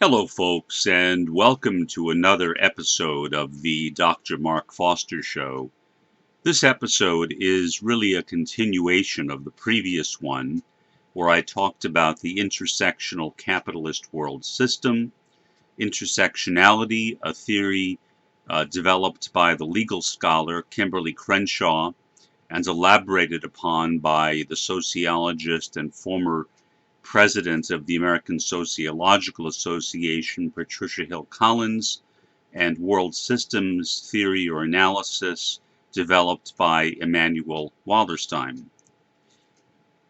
Hello, folks, and welcome to another episode of the Dr. Mark Foster Show. This episode is really a continuation of the previous one, where I talked about the intersectional capitalist world system, intersectionality, a theory developed by the legal scholar Kimberly Crenshaw and elaborated upon by the sociologist and former president of the American Sociological Association, Patricia Hill Collins, and world systems theory or analysis developed by Emanuel Wallerstein.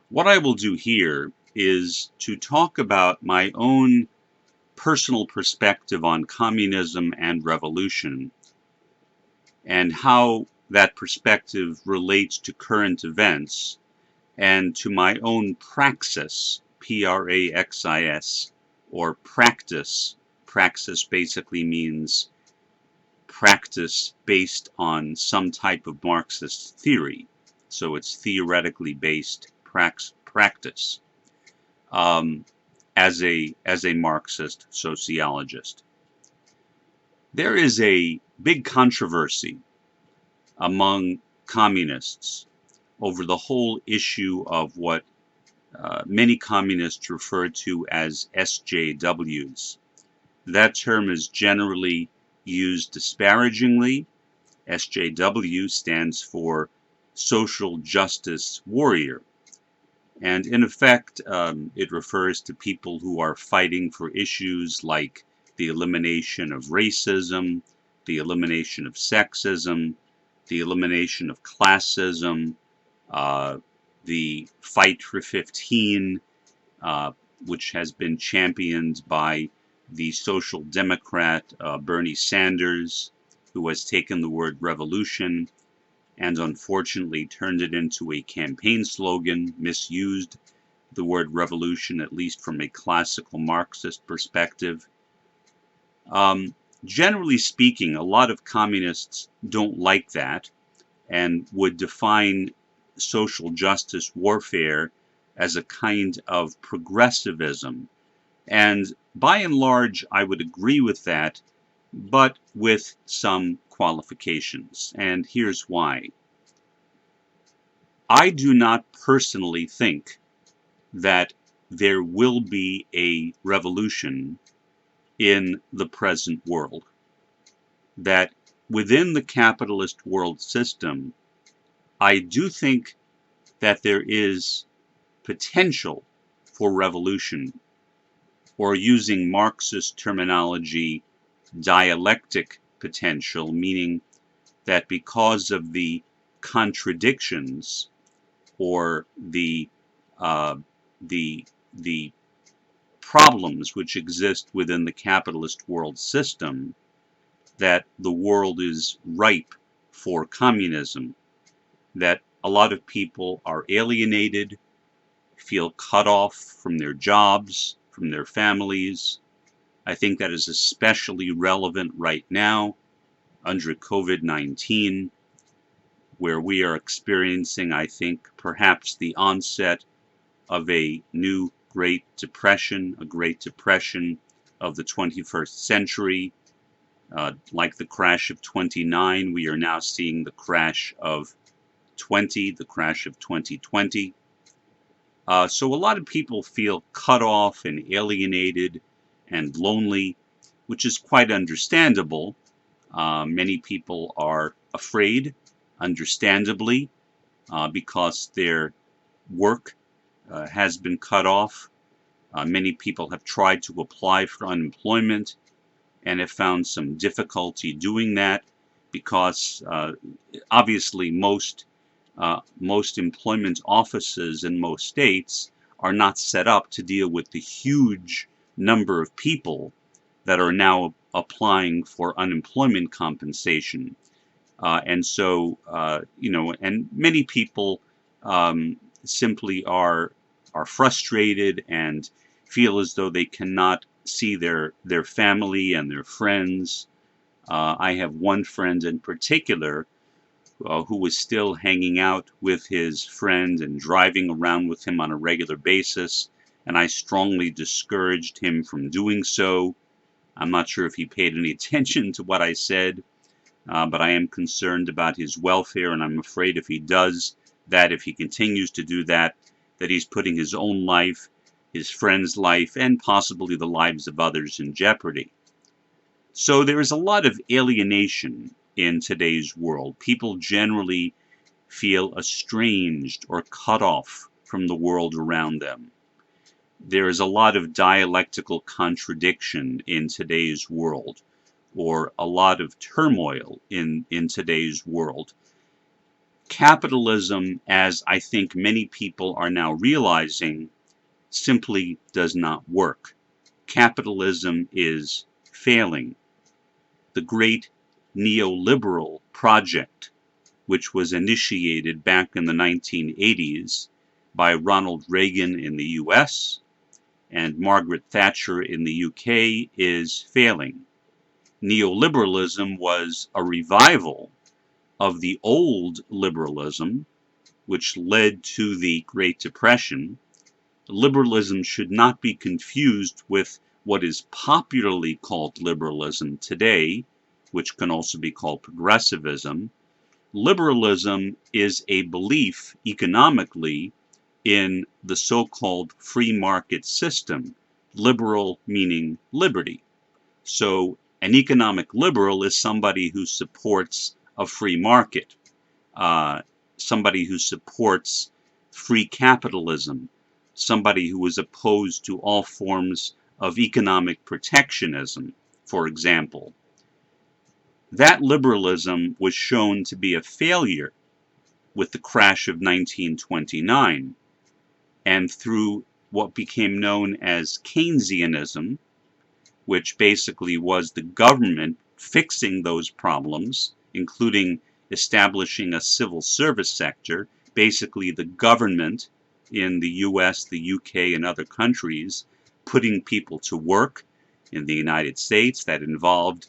What I will do here is to talk about my own personal perspective on communism and revolution and how that perspective relates to current events and to my own praxis, Praxis, or practice. Praxis basically means practice based on some type of Marxist theory. So it's theoretically based practice as a Marxist sociologist. There is a big controversy among communists over the whole issue of what many communists refer to as SJWs. That term is generally used disparagingly. SJW stands for Social Justice Warrior. And in effect, it refers to people who are fighting for issues like the elimination of racism, the elimination of sexism, the elimination of classism, the Fight for 15, which has been championed by the social democrat Bernie Sanders, who has taken the word revolution and unfortunately turned it into a campaign slogan, misused the word revolution, at least from a classical Marxist perspective. Generally speaking, a lot of communists don't like that and would define social justice warfare as a kind of progressivism. And by and large, I would agree with that, but with some qualifications. And here's why. I do not personally think that there will be a revolution in the present world. That within the capitalist world system, I do think that there is potential for revolution, or using Marxist terminology, dialectic potential, meaning that because of the contradictions or the problems which exist within the capitalist world system, that the world is ripe for communism, that a lot of people are alienated, feel cut off from their jobs, from their families. I think that is especially relevant right now under COVID-19, where we are experiencing, I think, perhaps the onset of a new Great Depression, a Great Depression of the 21st century. Like the crash of 29, we are now seeing the crash of the crash of 2020. So a lot of people feel cut off and alienated and lonely, which is quite understandable. Many people are afraid, understandably, because their work has been cut off. Many people have tried to apply for unemployment and have found some difficulty doing that because obviously most employment offices in most states are not set up to deal with the huge number of people that are now applying for unemployment compensation. And so, and many people simply are frustrated and feel as though they cannot see their family and their friends. I have one friend in particular who was still hanging out with his friend and driving around with him on a regular basis, and I strongly discouraged him from doing so I'm not sure if he paid any attention to what I said, but I am concerned about his welfare, and I'm afraid if he does that, if he continues to do that, that he's putting his own life, his friend's life, and possibly the lives of others in jeopardy. So there is a lot of alienation in today's world. People generally feel estranged or cut off from the world around them. There is a lot of dialectical contradiction in today's world, or a lot of turmoil in today's world. Capitalism, as I think many people are now realizing, simply does not work. Capitalism is failing. The great neoliberal project, which was initiated back in the 1980s by Ronald Reagan in the US and Margaret Thatcher in the UK, is failing. Neoliberalism was a revival of the old liberalism, which led to the Great Depression. Liberalism should not be confused with what is popularly called liberalism today, which can also be called progressivism. Liberalism is a belief economically in the so-called free market system, liberal meaning liberty. So an economic liberal is somebody who supports a free market, somebody who supports free capitalism, somebody who is opposed to all forms of economic protectionism, for example. That liberalism was shown to be a failure with the crash of 1929, and through what became known as Keynesianism, which basically was the government fixing those problems, including establishing a civil service sector, basically the government in the US, the UK, and other countries putting people to work. In the United States, that involved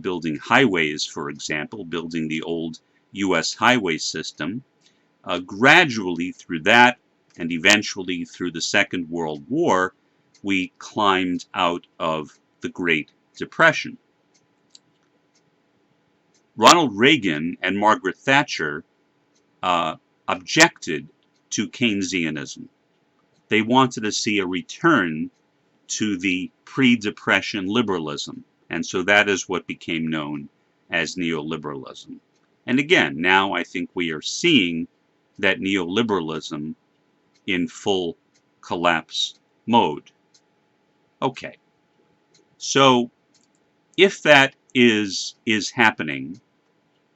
building highways, for example, building the old US highway system. Gradually through that, and eventually through the Second World War, we climbed out of the Great Depression. Ronald Reagan and Margaret Thatcher objected to Keynesianism. They wanted to see a return to the pre-Depression liberalism, and so that is what became known as neoliberalism. And again, now I think we are seeing that neoliberalism in full collapse mode. Okay, so if that is happening,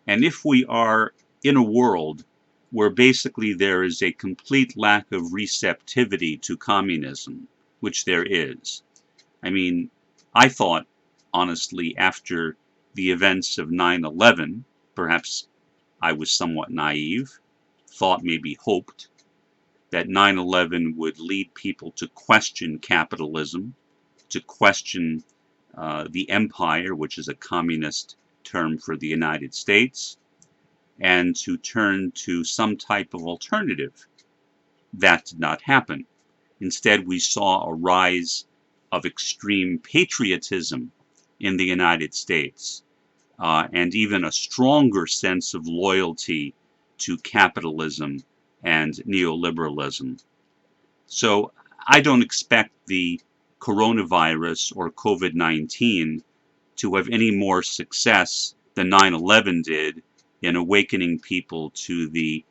and if we are in a world where basically there is a complete lack of receptivity to communism, which there is. I mean, I thought, honestly, after the events of 9/11, perhaps I was somewhat naive, thought, maybe hoped, that 9/11 would lead people to question capitalism, to question the empire, which is a communist term for the United States, and to turn to some type of alternative. That did not happen. Instead, we saw a rise of extreme patriotism in the United States, and even a stronger sense of loyalty to capitalism and neoliberalism. So I don't expect the coronavirus or COVID-19 to have any more success than 9/11 did in awakening people to the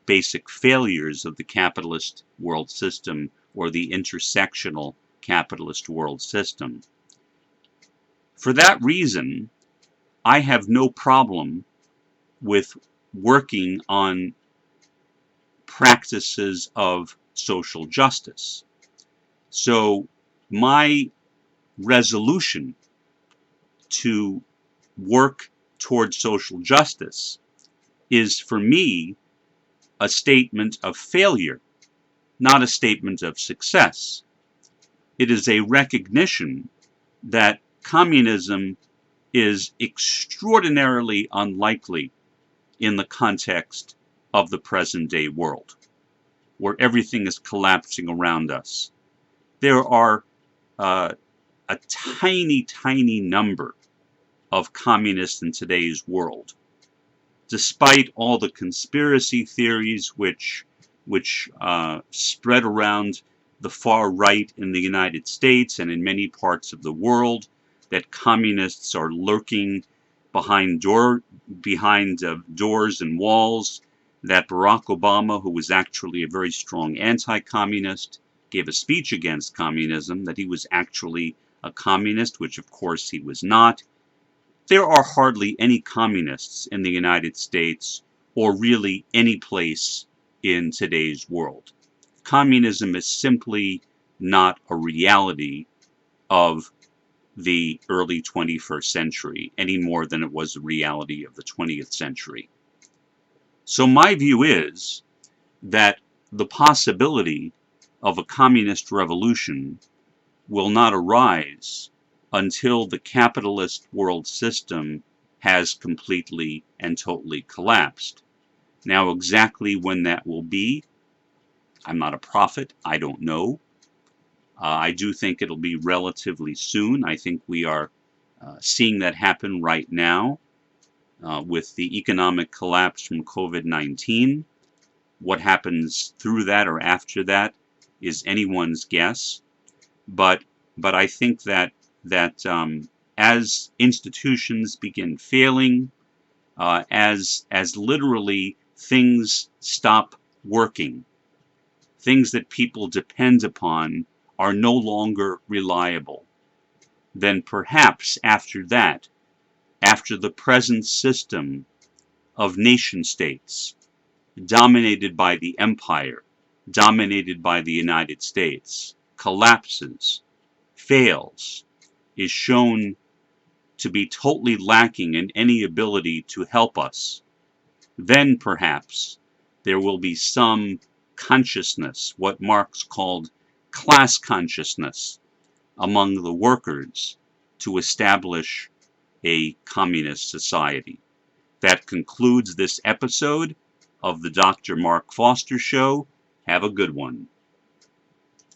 basic failures of the capitalist world system, or the intersectional capitalist world system. For that reason, I have no problem with working on practices of social justice. So my resolution to work towards social justice is, for me, a statement of failure, not a statement of success. It is a recognition that communism is extraordinarily unlikely in the context of the present-day world, where everything is collapsing around us. There are a tiny, tiny number of communists in today's world, despite all the conspiracy theories which spread around the far right in the United States and in many parts of the world, that communists are lurking behind doors and walls, that Barack Obama, who was actually a very strong anti-communist, gave a speech against communism, that he was actually a communist, which of course he was not. There are hardly any communists in the United States, or really any place in today's world. Communism is simply not a reality of the early 21st century, any more than it was a reality of the 20th century. So my view is that the possibility of a communist revolution will not arise until the capitalist world system has completely and totally collapsed. Now, exactly when that will be, I'm not a prophet, I don't know. I do think it'll be relatively soon. I think we are seeing that happen right now with the economic collapse from COVID-19. What happens through that or after that is anyone's guess. But I think that as institutions begin failing, as literally things stop working, things that people depend upon are no longer reliable, then perhaps after that, after the present system of nation states dominated by the empire, dominated by the United States, collapses, fails, is shown to be totally lacking in any ability to help us, then perhaps there will be some consciousness, what Marx called class consciousness, among the workers to establish a communist society. That concludes this episode of the Dr. Mark Foster Show. Have a good one.